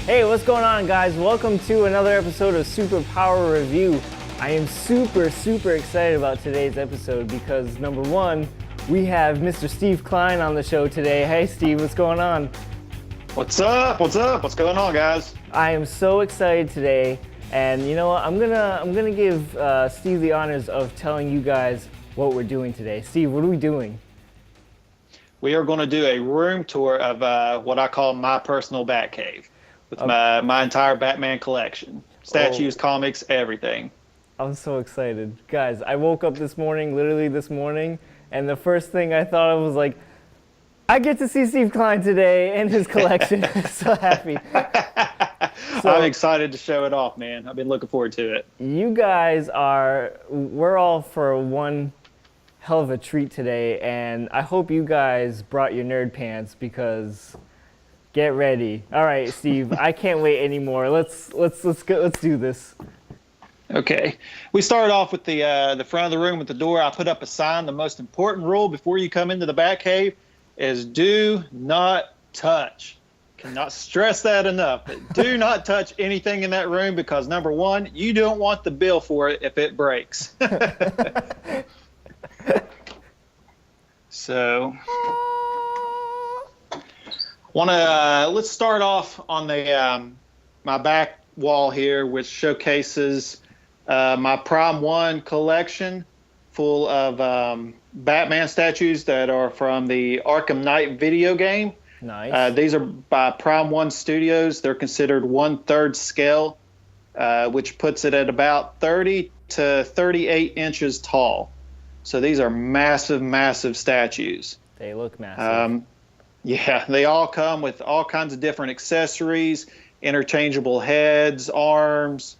Hey, what's going on, guys? Welcome to another episode of Superpower Review. I am super excited about today's episode because, number one, we have Mr. Steve Kline on the show today. Hey, Steve, what's going on? What's up? What's going on, guys? I am so excited today, and you know what? I'm gonna give Steve the honors of telling you guys what we're doing today. Steve, what are we doing? We are going to do a room tour of what I call my personal Batcave, with my entire Batman collection, statues, comics, everything. I'm so excited, guys. I woke up literally this morning, and the first thing I thought of was like, I get to see Steve Kline today and his collection. So happy. So, I'm excited to show it off, man. I've been looking forward to it. You guys we're all for one hell of a treat today, and I hope you guys brought your nerd pants because get ready. All right, Steve, I can't wait anymore. Let's do this. Okay, we started off with the front of the room with the door. I put up a sign. The most important rule before you come into the Batcave is do not touch. Cannot stress that enough. Do not touch anything in that room because, number one, you don't want the bill for it if it breaks. So, let's start off on the my back wall here, which showcases my Prime 1 collection full of Batman statues that are from the Arkham Knight video game. Nice. These are by Prime 1 Studios. They're considered 1/3 scale, which puts it at about 30 to 38 inches tall. So these are massive statues. They look massive. Yeah, they all come with all kinds of different accessories, interchangeable heads, arms,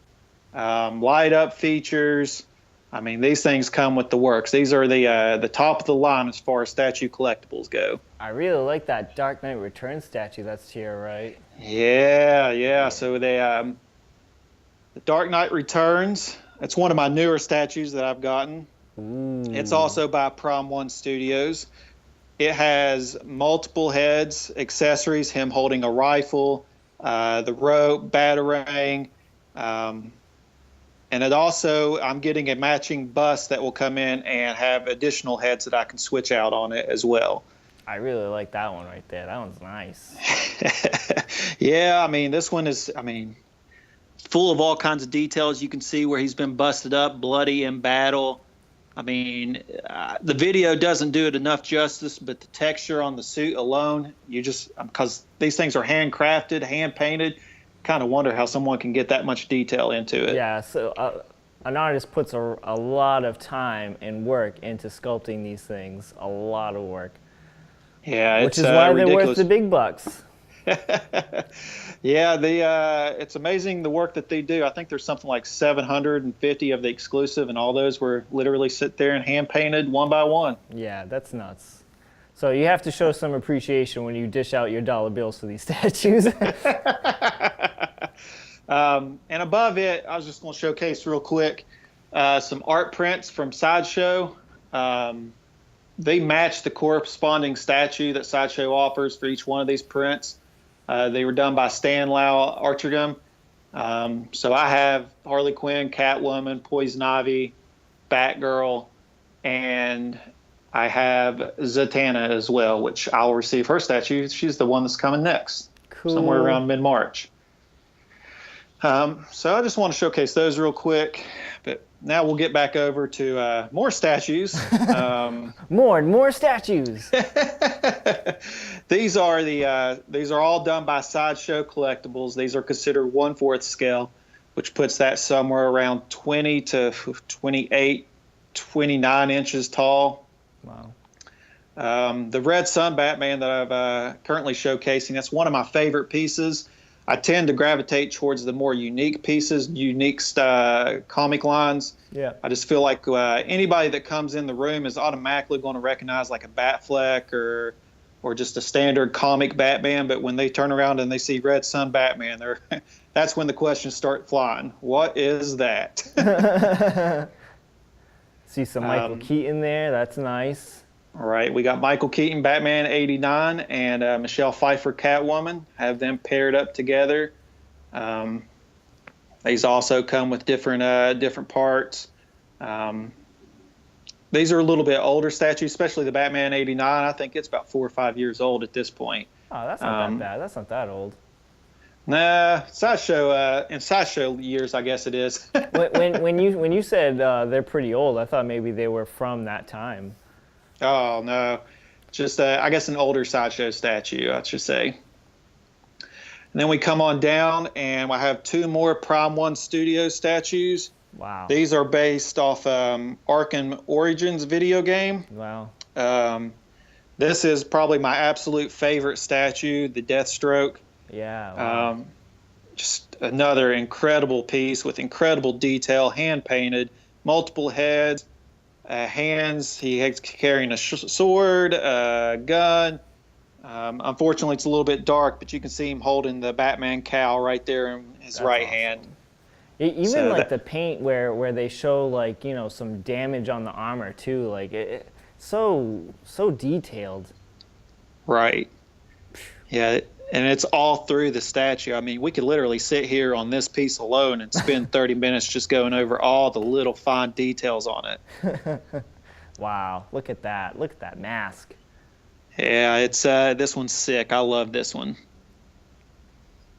light up features. I mean, these things come with the works. These are the top of the line as far as statue collectibles go. I really like that Dark Knight Returns statue that's here, right? Yeah. So the Dark Knight Returns, it's one of my newer statues that I've gotten. Ooh. It's also by Prime 1 Studios. It has multiple heads, accessories, him holding a rifle, the rope, batarang, and it also, I'm getting a matching bust that will come in and have additional heads that I can switch out on it as well. I really like that one right there. That one's nice. Yeah, I mean, this one is, full of all kinds of details. You can see where he's been busted up, bloody in battle. I mean, the video doesn't do it enough justice, but the texture on the suit alone, because these things are handcrafted, hand-painted, kind of wonder how someone can get that much detail into it. Yeah, so an artist puts a lot of time and work into sculpting these things, a lot of work. Yeah, which is why ridiculous. They're worth the big bucks. Yeah, it's amazing the work that they do. I think there's something like 750 of the exclusive, and all those were literally sit there and hand painted one by one. Yeah, that's nuts. So you have to show some appreciation when you dish out your dollar bills for these statues. And above it, I was just going to showcase real quick some art prints from Sideshow. They match the corresponding statue that Sideshow offers for each one of these prints. They were done by Stan Lau Archerdom. So I have Harley Quinn, Catwoman, Poison Ivy, Batgirl, and I have Zatanna as well, which I'll receive her statue. She's the one that's coming next, somewhere around mid-March. So I just want to showcase those real quick. But now we'll get back over to more statues. More statues. These are all done by Sideshow Collectibles. These are considered 1/4 scale, which puts that somewhere around 20 to 28, 29 inches tall. Wow. The Red Sun Batman that I've currently showcasing, that's one of my favorite pieces. I tend to gravitate towards the more unique pieces, unique comic lines. Yeah. I just feel like anybody that comes in the room is automatically going to recognize like a Batfleck or just a standard comic Batman. But when they turn around and they see Red Sun Batman, that's when the questions start flying. What is that? See some Michael Keaton there. That's nice. All right, we got Michael Keaton, Batman '89, and Michelle Pfeiffer, Catwoman. Have them paired up together. These also come with different parts. These are a little bit older statues, especially the Batman '89. I think it's about 4 or 5 years old at this point. Oh, that's not that bad. That's not that old. Nah, Sideshow, in Sideshow years, I guess it is. when you said they're pretty old, I thought maybe they were from that time. Oh, no. Just, I guess, an older Sideshow statue, I should say. And then we come on down, and I have 2 more Prime 1 Studio statues. Wow. These are based off Arkham Origins video game. Wow. This is probably my absolute favorite statue, the Deathstroke. Yeah. Wow. Just another incredible piece with incredible detail, hand-painted, multiple heads, hands. He's carrying a sword, a gun. Unfortunately, it's a little bit dark, but you can see him holding the Batman cowl right there in his right hand. Even so like the paint where they show like, you know, some damage on the armor too, like so detailed. Right. Yeah, and it's all through the statue. I mean, we could literally sit here on this piece alone and spend 30 minutes just going over all the little fine details on it. Wow, look at that. Look at that mask. Yeah, it's this one's sick. I love this one.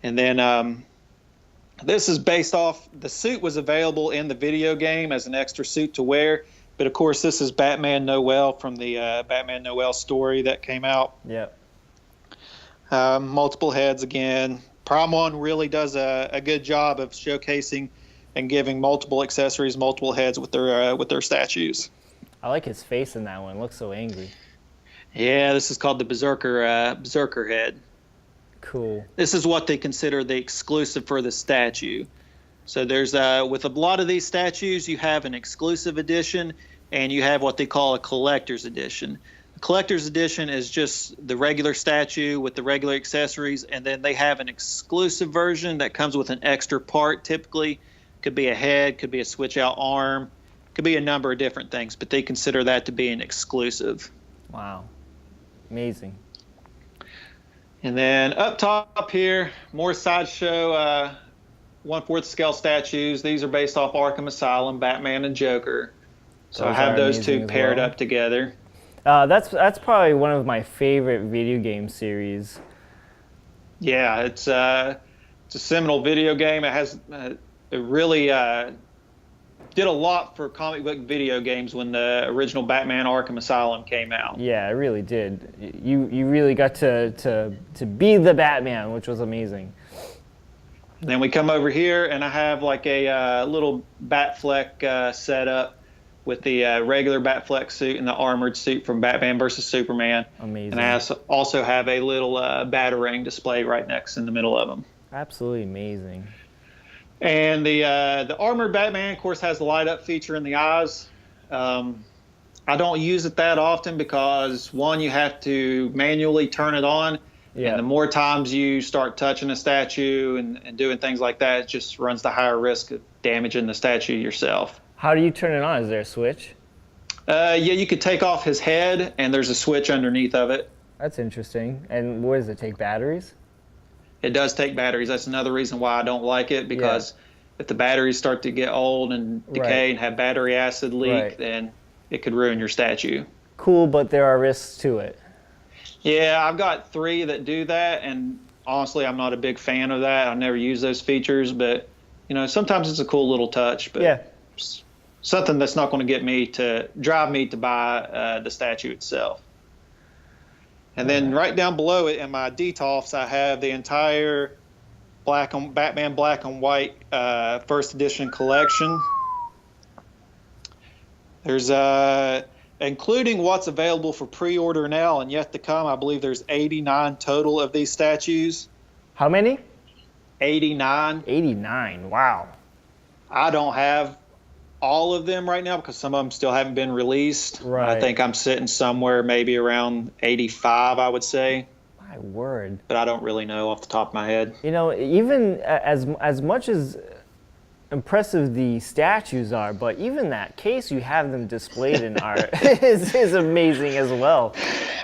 And then this is based off, the suit was available in the video game as an extra suit to wear, but of course this is Batman Noel from the Batman Noel story that came out. Yep. Multiple heads again. Prime 1 really does a good job of showcasing and giving multiple accessories, multiple heads with their statues. I like his face in that one. It looks so angry. Yeah, this is called the Berserker head. Cool. This is what they consider the exclusive for the statue. So there's with a lot of these statues, you have an exclusive edition, and you have what they call a collector's edition. The collector's edition is just the regular statue with the regular accessories, and then they have an exclusive version that comes with an extra part. Typically, could be a head, could be a switch-out arm, could be a number of different things, but they consider that to be an exclusive. Wow. Amazing. And then up top here, more Sideshow 1/4 scale statues. These are based off Arkham Asylum, Batman and Joker. So I have those 2 paired up together. That's probably one of my favorite video game series. Yeah, it's a seminal video game. It has it really did a lot for comic book video games when the original Batman Arkham Asylum came out. Yeah, it really did. You really got to be the Batman, which was amazing. Then we come over here, and I have like a little Batfleck setup with the regular Batfleck suit and the armored suit from Batman vs. Superman. Amazing. And I also have a little Batarang display right next in the middle of them. Absolutely amazing. And the armored Batman, of course, has the light up feature in the eyes. I don't use it that often because, one, you have to manually turn it on. Yeah. And the more times you start touching a statue and doing things like that, it just runs the higher risk of damaging the statue yourself. How do you turn it on? Is there a switch? Yeah, you could take off his head, and there's a switch underneath of it. That's interesting. And what does it take, batteries? It does take batteries. That's another reason why I don't like it, because if the batteries start to get old and decay and have battery acid leak, then it could ruin your statue. Cool, but there are risks to it. Yeah, I've got 3 that do that, and honestly, I'm not a big fan of that. I never use those features, but you know, sometimes it's a cool little touch. But something that's not going to drive me to buy the statue itself. And then right down below it in my detolfs, I have the entire Batman Black and White first edition collection. There's including what's available for pre-order now and yet to come, I believe there's 89 total of these statues. How many? 89. 89, wow. I don't have all of them right now because some of them still haven't been released. Right. I think I'm sitting somewhere maybe around 85, I would say. My word. But I don't really know off the top of my head. You know, even as much as impressive the statues are, but even that case you have them displayed in art is amazing as well.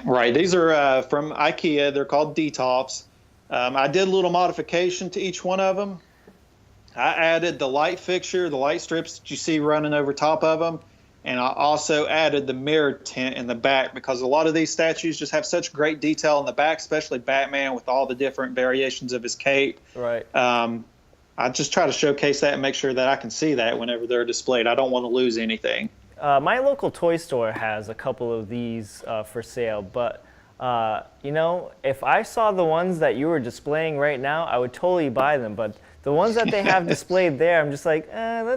Right. These are from IKEA. They're called Detolfs. I did a little modification to each one of them. I added the light fixture, the light strips that you see running over top of them, and I also added the mirror tint in the back because a lot of these statues just have such great detail in the back, especially Batman with all the different variations of his cape. Right. I just try to showcase that and make sure that I can see that whenever they're displayed. I don't want to lose anything. My local toy store has a couple of these for sale, but you know, if I saw the ones that you were displaying right now, I would totally buy them. But the ones that they have displayed there, I'm just like,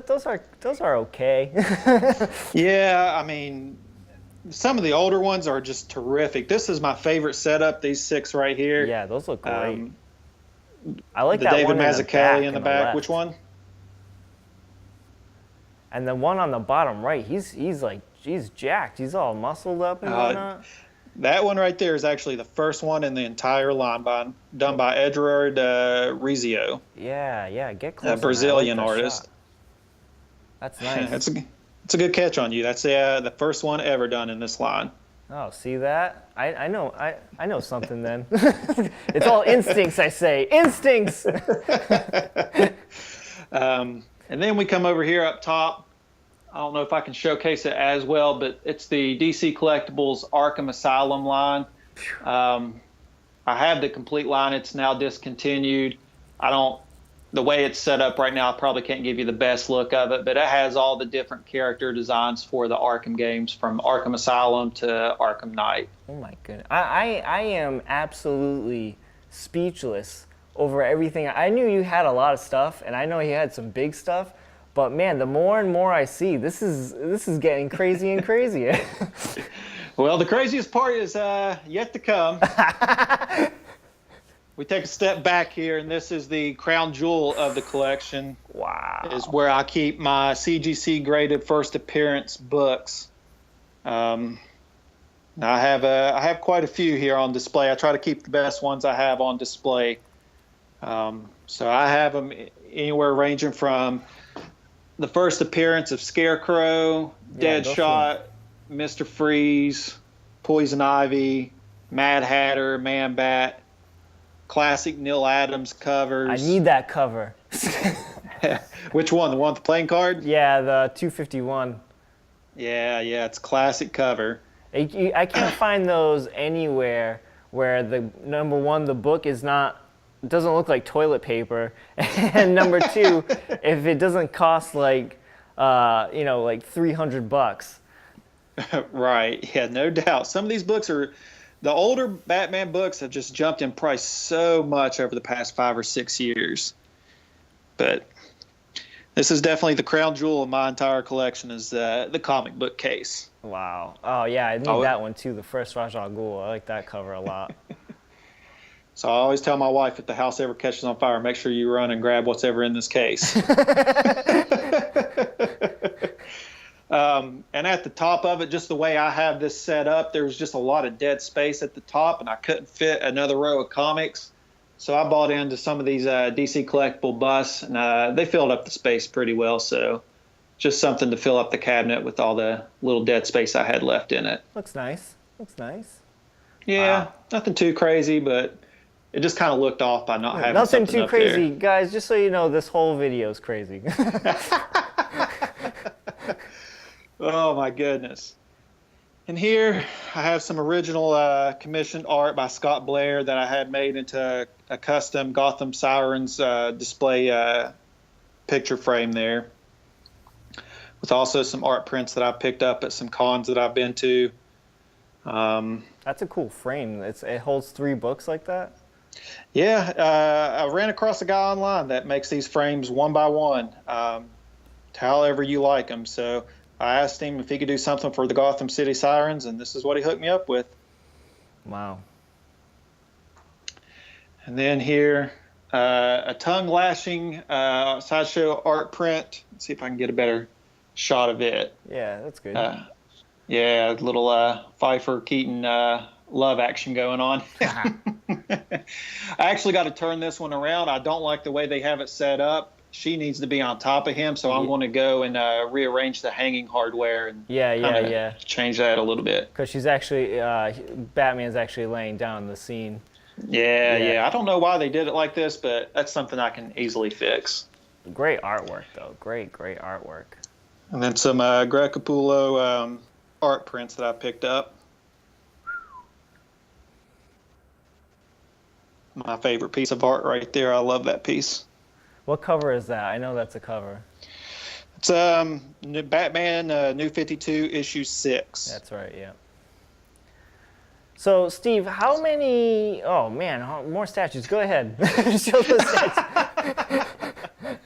those are okay. Yeah, I mean, some of the older ones are just terrific. This is my favorite setup. These 6 right here. Yeah, those look great. I like the that David one Mazzucchelli in the on back. left. Which one? And the one on the bottom right, he's jacked. He's all muscled up and whatnot. That one right there is actually the first one in the entire line done by Edward Rizio. Yeah, get close. A Brazilian artist. Shot. That's nice. It's a good catch on you. That's the first one ever done in this line. Oh, see that? I know something then. It's all instincts, I say. Instincts! And then we come over here up top. I don't know if I can showcase it as well, but it's the DC Collectibles Arkham Asylum line. I have the complete line. It's now discontinued. The way it's set up right now, I probably can't give you the best look of it, but it has all the different character designs for the Arkham games, from Arkham Asylum to Arkham Knight. Oh my goodness. I am absolutely speechless over everything. I knew you had a lot of stuff, and I know you had some big stuff, but man, the more and more I see, this is getting crazy and crazier. Well, the craziest part is yet to come. We take a step back here, and this is the crown jewel of the collection. Wow. Is where I keep my CGC graded first appearance books. I have quite a few here on display. I try to keep the best ones I have on display. So I have them anywhere ranging from the first appearance of Scarecrow, Deadshot, Mr. Freeze, Poison Ivy, Mad Hatter, Man Bat, classic Neil Adams covers. I need that cover. Which one? The one with the playing card? Yeah, the 251. Yeah, it's a classic cover. I can't find those anywhere where number one, the book doesn't look like toilet paper, and number two, if it doesn't cost like $300. Right. Yeah, no doubt. Some of these books the older Batman books have just jumped in price so much over the past 5 or 6 years. But this is definitely the crown jewel of my entire collection, is the comic book case. Wow. Oh yeah, I need that one too. The first Ra's al Ghul. I like that cover a lot. So I always tell my wife, if the house ever catches on fire, make sure you run and grab what's ever in this case. And at the top of it, just the way I have this set up, there was just a lot of dead space at the top, and I couldn't fit another row of comics. So I bought into some of these DC collectible busts, and they filled up the space pretty well. So just something to fill up the cabinet with all the little dead space I had left in it. Looks nice. Yeah, wow. Nothing too crazy, but it just kind of looked off by not having nothing something too up crazy, there. guys. Just so you know, this whole video is crazy. Oh my goodness. And here I have some original commissioned art by Scott Blair that I had made into a custom Gotham Sirens display picture frame there, with also some art prints that I picked up at some cons that I've been to. That's a cool frame. It holds 3 books like that? Yeah, I ran across a guy online that makes these frames one by one, however you like them. So I asked him if he could do something for the Gotham City Sirens, and this is what he hooked me up with. Wow. And then here, a tongue-lashing Sideshow art print. Let's see if I can get a better shot of it. Yeah, that's good. Yeah, a little Pfeiffer Keaton love action going on. I actually got to turn this one around. I don't like the way they have it set up. She needs to be on top of him, so I'm going to go and rearrange the hanging hardware and yeah, change that a little bit. Because she's actually Batman's actually laying down the scene. Yeah. I don't know why they did it like this, but that's something I can easily fix. Great artwork, though. Great artwork. And then some Greco art prints that I picked up. My favorite piece of art right there. I love that piece. What cover is that? I know that's a cover. It's Batman New 52 issue 6. That's right, yeah. So, Steve, how many... Oh, man, more statues. Go ahead. Show the statues.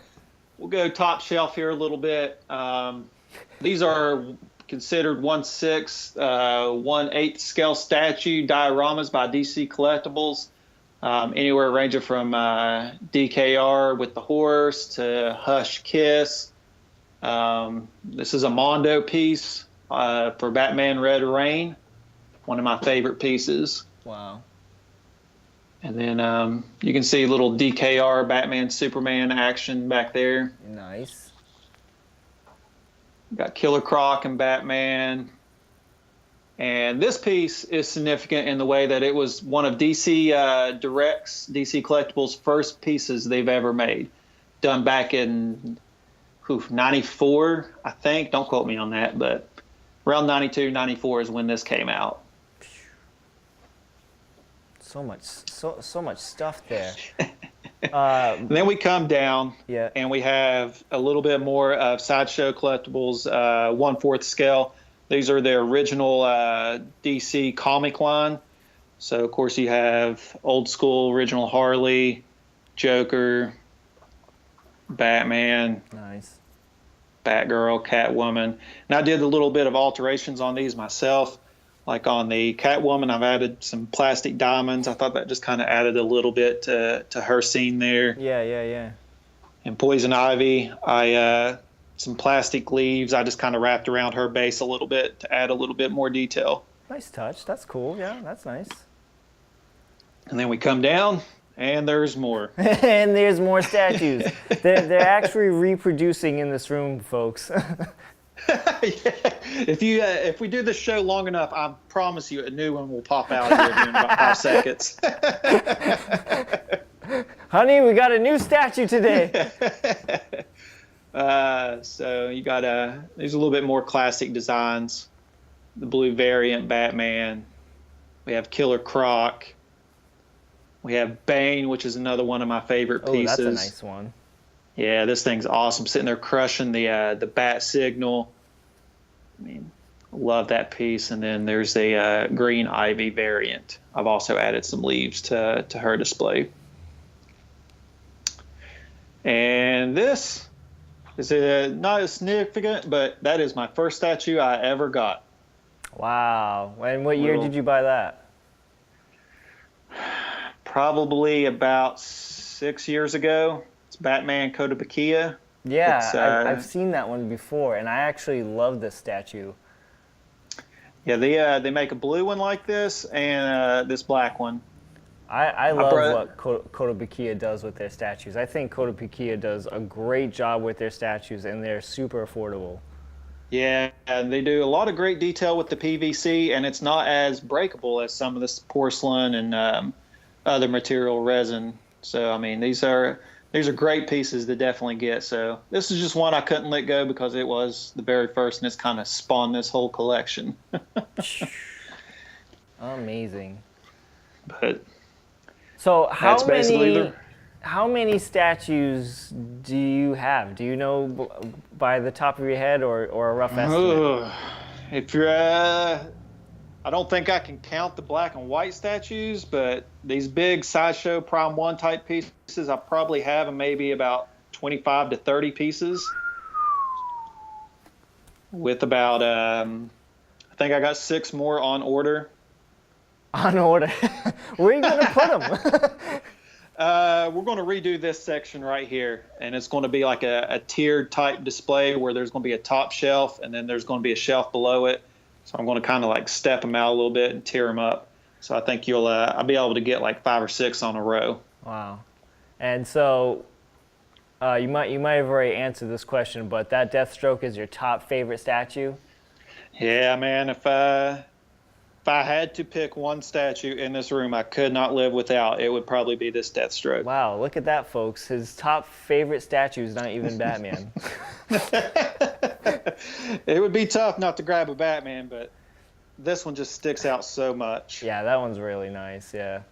We'll go top shelf here a little bit. These are considered 1/6, 1/8 scale statue dioramas by DC Collectibles. Anywhere ranging from DKR with the horse to Hush Kiss. This is a Mondo piece for Batman Red Rain, one of my favorite pieces. Wow. And then you can see little DKR Batman Superman action back there. Nice. Got Killer Croc and Batman. And this piece is significant in the way that it was one of DC DC Collectibles' first pieces they've ever made. Done back in 94, I think. Don't quote me on that, but around 92, 94 is when this came out. So much stuff there. Then we come down, Yeah. and we have a little bit more of Sideshow Collectibles 1/4 scale. These are the original DC comic line. So, of course, you have old school original Harley, Joker, Batman, Nice. Batgirl, Catwoman. And I did a little bit of alterations on these myself. Like on the Catwoman, I've added some plastic diamonds. I thought that just kind of added a little bit to her scene there. Yeah. And Poison Ivy, some plastic leaves. I just kind of wrapped around her base a little bit to add a little bit more detail. Nice touch. That's cool. Yeah, that's nice. And then we come down, and there's more. And there's more statues. They're actually reproducing in this room, folks. Yeah. If we do this show long enough, I promise you a new one will pop out here in about 5 seconds. Honey, we got a new statue today. So you got there's a little bit more classic designs. The blue variant Batman. We have Killer Croc. We have Bane, which is another one of my favorite pieces. Oh, that's a nice one. Yeah, this thing's awesome. Sitting there crushing the bat signal. I mean, love that piece. And then there's a Green Ivy variant. I've also added some leaves to her display. And this is not as significant, but that is my first statue I ever got. Wow. And what year did you buy that? Probably about 6 years ago. It's Batman Kotobukiya. Yeah, I've seen that one before, and I actually love this statue. Yeah, they make a blue one like this and this black one. I love what Kotobukiya does with their statues. I think Kotobukiya does a great job with their statues, and they're super affordable. Yeah, and they do a lot of great detail with the PVC, and it's not as breakable as some of this porcelain and other material resin. So, I mean, these are great pieces to definitely get. So this is just one I couldn't let go because it was the very first, and it's kind of spawned this whole collection. Amazing. But so how many statues do you have? Do you know by the top of your head or a rough estimate? If you're, I don't think I can count the black and white statues, but these big Sideshow Prime 1 type pieces, I probably have maybe about 25 to 30 pieces. With about, I think I got 6 more on order. On order? Where are you going to put them? We're going to redo this section right here, and it's going to be like a tiered type display where there's going to be a top shelf, and then there's going to be a shelf below it. So I'm going to kind of like step them out a little bit and tier them up. So I think I'll be able to get like 5 or 6 on a row. Wow. And so you might have already answered this question, but that Deathstroke is your top favorite statue? Yeah, man. If I had to pick one statue in this room I could not live without, it would probably be this Deathstroke. Wow, look at that, folks. His top favorite statue is not even Batman. It would be tough not to grab a Batman, but this one just sticks out so much. Yeah, that one's really nice. Yeah.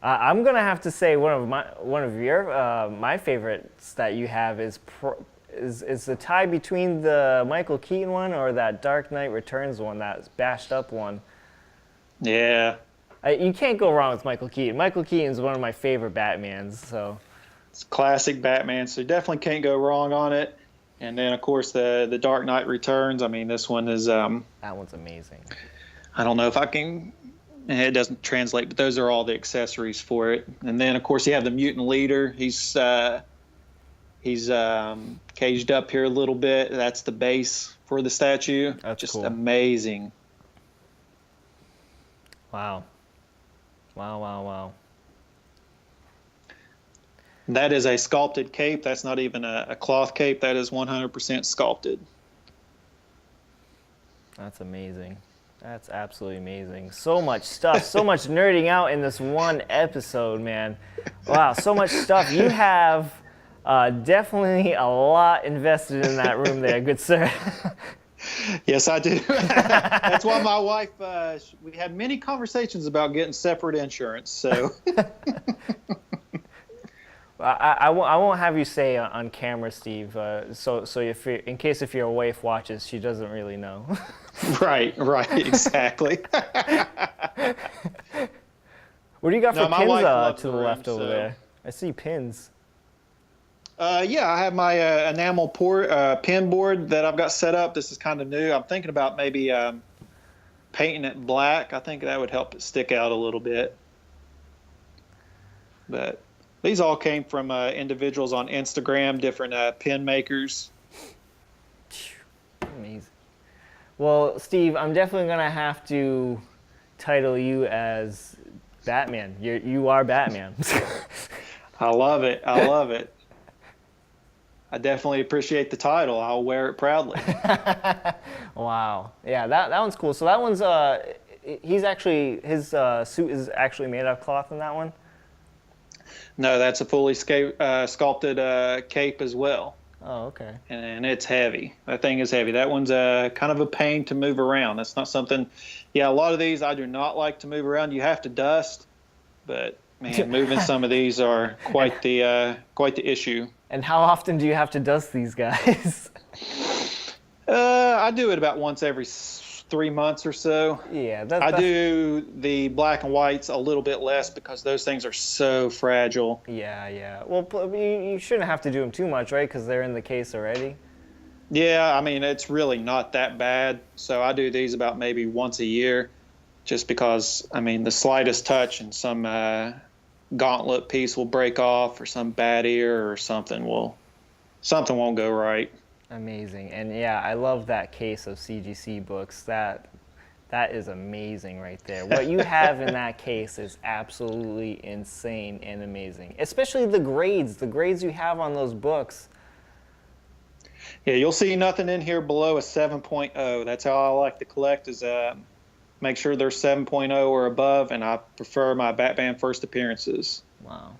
I'm gonna have to say one of your my favorites that you have is the tie between the Michael Keaton one or that Dark Knight Returns one, that bashed up one. Yeah. You can't go wrong with Michael Keaton. Michael Keaton's one of my favorite Batmans. So. It's classic Batman, so you definitely can't go wrong on it. And then, of course, the Dark Knight Returns. I mean, this one is... that one's amazing. I don't know if I can... It doesn't translate, but those are all the accessories for it. And then, of course, you have the Mutant Leader. He's caged up here a little bit. That's the base for the statue. That's just cool. Amazing. Wow. Wow. That is a sculpted cape. That's not even a cloth cape. That is 100% sculpted. That's amazing. That's absolutely amazing. So much stuff, so much nerding out in this one episode, man. Wow, so much stuff. You have definitely a lot invested in that room there, good sir. Yes, I do. That's why my wife, we had many conversations about getting separate insurance. So I won't have you say on camera, Steve. So in case your wife watches, she doesn't really know. Right, exactly. What do you got for my wife pins loves to the room, left over so- there? I see pins. Yeah, I have my enamel pin board that I've got set up. This is kind of new. I'm thinking about maybe painting it black. I think that would help it stick out a little bit. But these all came from individuals on Instagram, different pin makers. Amazing. Well, Steve, I'm definitely gonna have to title you as Batman. You are Batman. I love it. I definitely appreciate the title. I'll wear it proudly. Wow. Yeah, that one's cool. So that one's his suit is actually made out of cloth in that one. No, that's a fully sculpted cape as well. Oh, okay. And it's heavy. That thing is heavy. That one's kind of a pain to move around. That's not something. Yeah, a lot of these I do not like to move around. You have to dust, but man, moving some of these are quite the issue. And how often do you have to dust these guys? I do it about once every 3 months or so. Yeah, I do the black and whites a little bit less because those things are so fragile. Yeah. Well, you shouldn't have to do them too much, right? Because they're in the case already. Yeah, I mean, it's really not that bad. So I do these about maybe once a year just because, I mean, the slightest touch and some gauntlet piece will break off or some bad ear or something won't go right. Amazing. And yeah, I love that case of CGC books. That is amazing right there. What you have in that case is absolutely insane and amazing. Especially the grades you have on those books. Yeah, you'll see nothing in here below a 7.0. That's how I like to collect, is make sure they're 7.0 or above, and I prefer my Batman first appearances. Wow.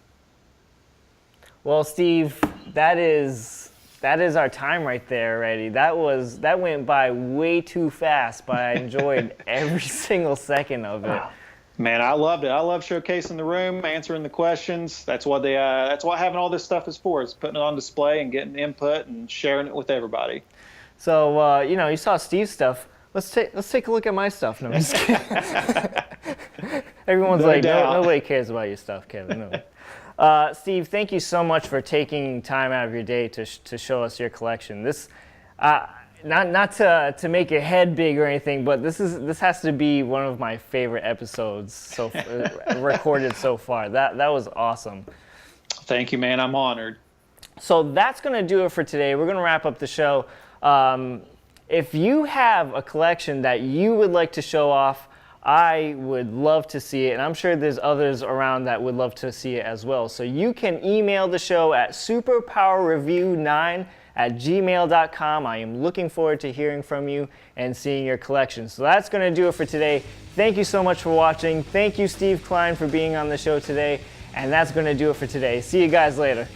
Well, Steve, that is our time right there already. That went by way too fast, but I enjoyed every single second of it. Man, I loved it. I love showcasing the room, answering the questions. That's what having all this stuff is for. Is putting it on display and getting input and sharing it with everybody. So you saw Steve's stuff. Let's take a look at my stuff. No, I'm just kidding. Everyone's No like, doubt. nobody cares about your stuff, Kevin. No. Steve, thank you so much for taking time out of your day to show us your collection. This, not to make your head big or anything, but this has to be one of my favorite episodes recorded so far. That was awesome. Thank you, man. I'm honored. So that's going to do it for today. We're going to wrap up the show. If you have a collection that you would like to show off, I would love to see it, and I'm sure there's others around that would love to see it as well. So you can email the show at superpowerreview9 @gmail.com. I am looking forward to hearing from you and seeing your collection. So that's going to do it for today. Thank you so much for watching. Thank you, Steve Klein, for being on the show today. And that's going to do it for today. See you guys later.